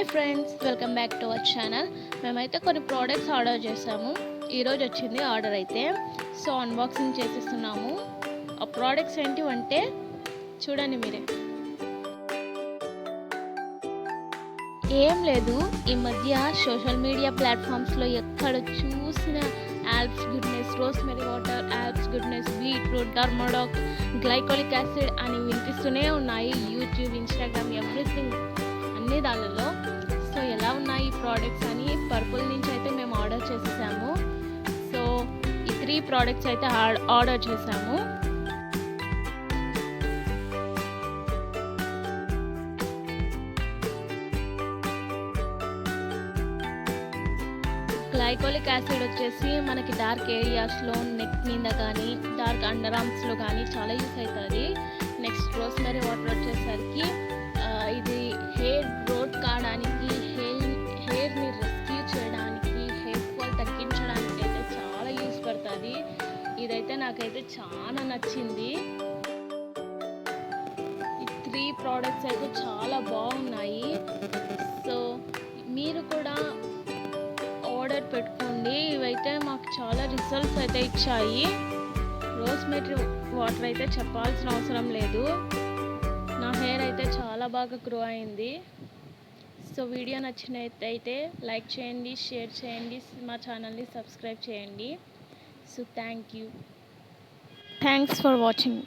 Hi friends, welcome back to our channel. మేమైతే కొన్ని products order చేసాము. ఈరోజు వచ్చింది ఆర్డర్ అయితే. సో అన్బాక్సింగ్ చేసేస్తున్నాము. ఆ ప్రోడక్ట్స్ ఏంటివంటే చూడండి మీరే. ఏం లేదు, ఈ మధ్య సోషల్ మీడియా ప్లాట్ఫామ్స్లో ఎక్కడ చూసిన Alps Goodness, rosemary water, Alps Goodness, beetroot, Dermdoc, glycolic acid అని వినిపిస్తూనే ఉన్నాయి. యూట్యూబ్, ఇన్స్టాగ్రామ్, ఎవ్రీథింగ్ అన్ని దానిలో. సో ఎలా ఉన్నాయి ఈ ప్రోడక్ట్స్ అని పర్పుల్ నుంచి అయితే మేము ఆర్డర్ చేసేసాము. సో ఈ 3 ప్రోడక్ట్స్ అయితే ఆర్డర్ చేసాము. గ్లైకోలిక్ యాసిడ్ వచ్చేసి మనకి డార్క్ ఏరియాస్లో, నెక్ మీద కానీ, డార్క్ అండర్ ఆర్మ్స్లో కానీ చాలా యూస్ అవుతుంది. నెక్స్ట్ రోస్మెరీ వాటర్ వచ్చేసరికి ఇది హెయిర్ గ్రోత్ కావడానికి, హెయిర్ని రెస్క్యూ చేయడానికి, హెయిర్ ఫాల్ తగ్గించడానికి అయితే చాలా యూస్ పడుతుంది. ఇదైతే నాకైతే చాలా నచ్చింది. ఈ 3 ప్రోడక్ట్స్ అయితే చాలా బాగున్నాయి. సో మీరు కూడా ఆర్డర్ పెట్టుకోండి. ఇవైతే మాకు చాలా రిజల్ట్స్ అయితే ఇచ్చాయి. రోస్మెరీ వాటర్ అయితే చెప్పాల్సిన అవసరం లేదు. నా హెయిర్ అయితే చాలా బాగా గ్రో అయింది. సో వీడియో నచ్చినట్టయితే లైక్ చేయండి, షేర్ చేయండి, మా ఛానల్ని సబ్స్క్రైబ్ చేయండి. So thanks for watching.